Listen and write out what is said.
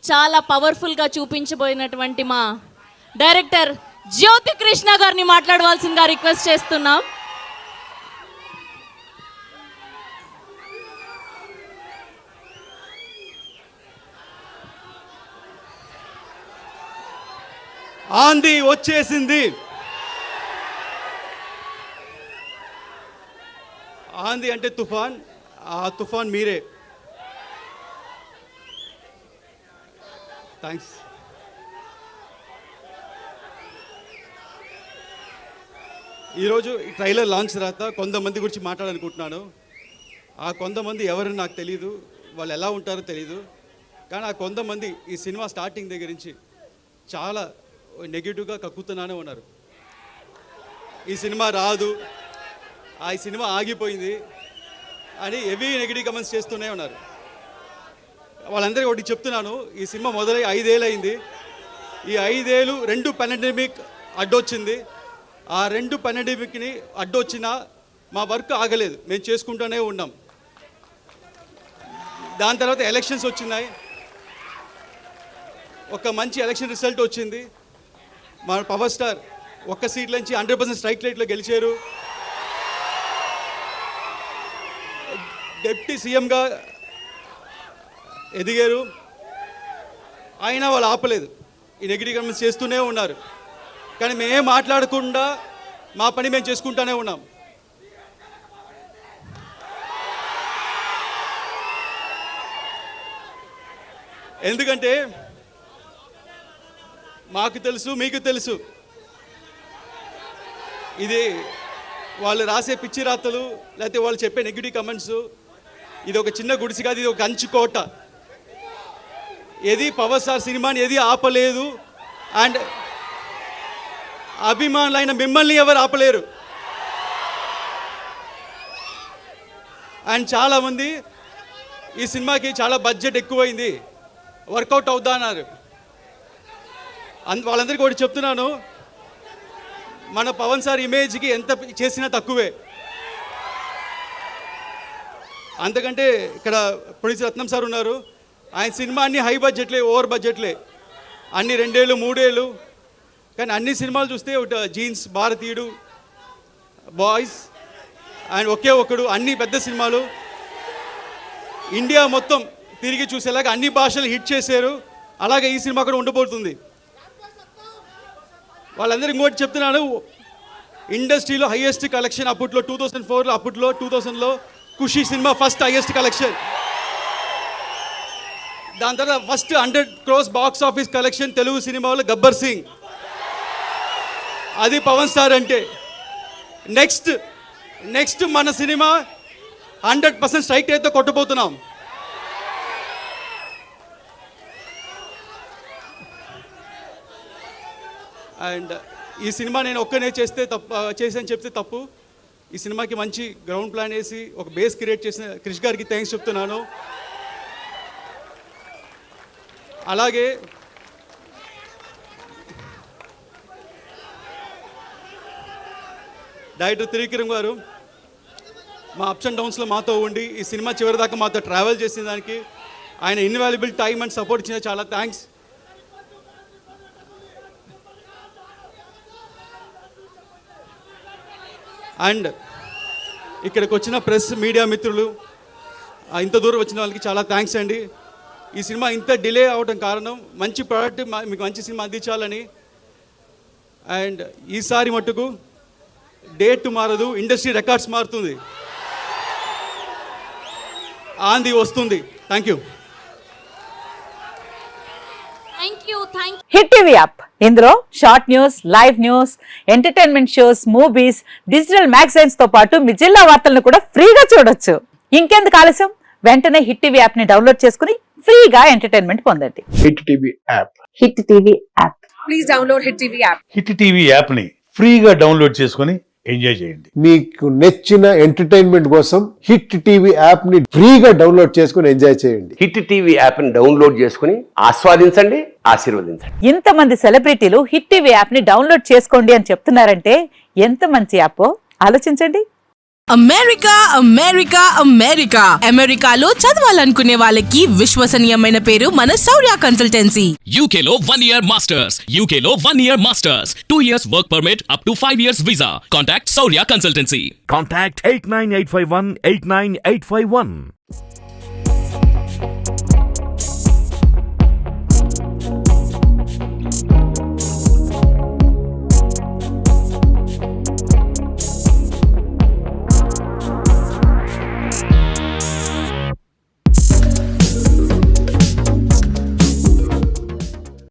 చాలా పవర్ఫుల్గా చూపించబోయినటువంటి మా డైరెక్టర్ జ్యోతి కృష్ణ గారిని మాట్లాడవలసిందిగా రిక్వెస్ట్ చేస్తున్నాం. ఆంధీ వచ్చేసింది. ఆంధీ అంటే తుఫాన్, ఆ తుఫాన్ మీరే. థ్యాంక్స్. ఈరోజు ఈ ట్రైలర్ లాంచ్ తర్వాత కొంతమంది గురించి మాట్లాడాలనుకుంటున్నాను. ఆ కొంతమంది ఎవరని నాకు తెలియదు, వాళ్ళు ఎలా ఉంటారో తెలియదు. కానీ ఆ కొంతమంది ఈ సినిమా స్టార్టింగ్ దగ్గర నుంచి చాలా నెగిటివ్గా కక్కుతూనే ఉన్నారు. ఈ సినిమా రాదు, ఈ సినిమా ఆగిపోయింది అని హెవీ నెగిటివ్ కమెంట్స్ చేస్తూనే ఉన్నారు. వాళ్ళందరికీ ఒకటి చెప్తున్నాను, ఈ సినిమా మొదలై 5 ఏళ్ళు అయింది. ఈ 5 ఏళ్ళు 2 పాండమిక్ అడ్డొచ్చింది. ఆ 2 పాండమిక్ని అడ్డొచ్చినా మా వర్క్ ఆగలేదు, మేము చేసుకుంటూనే ఉన్నాం. దాని తర్వాత ఎలక్షన్స్ వచ్చినాయి, ఒక మంచి ఎలక్షన్ రిజల్ట్ వచ్చింది. మా పవర్ స్టార్ ఒక్క సీట్ నుంచి 100% స్ట్రైక్ రేట్లో గెలిచారు. డిప్యూటీ సీఎంగా ఎదిగారు. అయినా వాళ్ళు ఆపలేదు, ఈ నెగిటివ్ కమెంట్స్ చేస్తూనే ఉన్నారు. కానీ మేమేం మాట్లాడకుండా మా పని మేము చేసుకుంటూనే ఉన్నాం. ఎందుకంటే మాకు తెలుసు, మీకు తెలుసు, ఇది వాళ్ళు రాసే పిచ్చి రాతలు లేకపోతే వాళ్ళు చెప్పే నెగిటివ్ కమెంట్స్, ఇది ఒక చిన్న గుడిసి కాదు, ఇది ఒక కంచుకోట. ఏది పవర్ స్టార్ సినిమాని ఏది ఆపలేదు. అండ్ అభిమానులైన మిమ్మల్ని ఎవరు ఆపలేరు. అండ్ చాలామంది ఈ సినిమాకి చాలా బడ్జెట్ ఎక్కువైంది, వర్కౌట్ అవుద్దా అన్నారు. వాళ్ళందరికీ ఒకటి చెప్తున్నాను, మన పవన్ సార్ ఇమేజ్కి ఎంత చేసినా తక్కువే. అంతకంటే ఇక్కడ ప్రొడ్యూసర్ రత్నం సార్ ఉన్నారు, ఆయన సినిమా అన్ని హై బడ్జెట్లే, ఓవర్ బడ్జెట్లే, అన్ని 2 ఏళ్ళు 3 ఏళ్ళు. కానీ అన్ని సినిమాలు చూస్తే జీన్స్, భారతీయుడు, బాయ్స్ అండ్ ఒకే ఒకడు, అన్ని పెద్ద సినిమాలు ఇండియా మొత్తం తిరిగి చూసేలాగా అన్ని భాషలు హిట్ చేశారు. అలాగే ఈ సినిమా కూడా ఉండబోతుంది. వాళ్ళందరూ ఇంకోటి చెప్తున్నాను, ఇండస్ట్రీలో హైయెస్ట్ కలెక్షన్ అప్పట్లో 2004లో, అప్పట్లో 2000లో ఖుషి సినిమా ఫస్ట్ హైయెస్ట్ కలెక్షన్. దాని తర్వాత first 100 crores box office collection Telugu సినిమాలో గబ్బర్ సింగ్. అది పవన్ స్టార్ అంటే. నెక్స్ట్ మన సినిమా 100% స్ట్రైక్ రేట్తో కొట్టబోతున్నాం. అండ్ ఈ సినిమా నేను ఒక్కనే చేసాను చెప్తే తప్పు. ఈ సినిమాకి మంచి గ్రౌండ్ ప్లాన్ వేసి ఒక బేస్ క్రియేట్ చేసిన క్రిష్ గారికి థ్యాంక్స్ చెప్తున్నాను. అలాగే డైరెక్టర్ త్రివిక్రమ్ గారు మా అప్స్ అండ్ డౌన్స్లో మాతో ఉండి ఈ సినిమా చివరి దాకా మాతో ట్రావెల్ చేసిన దానికి ఆయన ఇన్వాల్యుబుల్ టైం అండ్ సపోర్ట్ ఇచ్చిన చాలా థ్యాంక్స్. అండ్ ఇక్కడికి వచ్చిన ప్రెస్ మీడియా మిత్రులు, ఇంత దూరం వచ్చిన వాళ్ళకి చాలా థ్యాంక్స్ అండి. ఈ సినిమా ఇంత డిలే అవడం కారణం మంచి ప్రోడక్ట్ మీకు మంచి సినిమా అందించాలని. అండ్ ఈసారి మట్టుకు డేట్ మారదు, ఇండస్ట్రీ రికార్డ్స్ మారుతుంది, ఆంధీ వస్తుంది. Thank you. Hit TV app, ఇందులో short news, live news, entertainment shows, movies, digital magazines తో పాటు మీ జిల్లా వార్తలను కూడా ఫ్రీగా చూడొచ్చు. ఇంకెందుకు ఆలస్యం, వెంటనే హిట్ టీవీ యాప్ ని డౌన్లోడ్ చేసుకుని ఫ్రీగా ఎంటర్టైన్మెంట్ పొందండి. Hit TV app. Hit TV app. Please download hit TV app. Hit TV app ని ఫ్రీగా డౌన్లోడ్ చేసుకుని ఎంజాయ్ చేయండి. మీకు నచ్చిన ఎంటర్టైన్మెంట్ కోసం హిట్ టీవీ యాప్ ని ఫ్రీగా డౌన్లోడ్ చేసుకుని ఎంజాయ్ చేయండి. హిట్ టీవీ యాప్ ని డౌన్లోడ్ చేసుకుని ఆస్వాదించండి, ఆశీర్వదించండి. ఇంతమంది సెలబ్రిటీలు హిట్ టీవీ యాప్ ని డౌన్లోడ్ చేసుకోండి అని చెప్తున్నారంటే ఎంత మంచి యాప్ ఆలోచించండి. అమెరికా అమెరికా అమెరికా అమెరికాలో చదవాలనుకునే వాళ్ళకి విశ్వసనీయమైన పేరు మన శౌర్య consultancy. UK Law 1 Year Masters. UK Law 1 Year Masters. 2 years work permit up to 5 years visa. Contact Saurya Consultancy. Contact 89851 89851.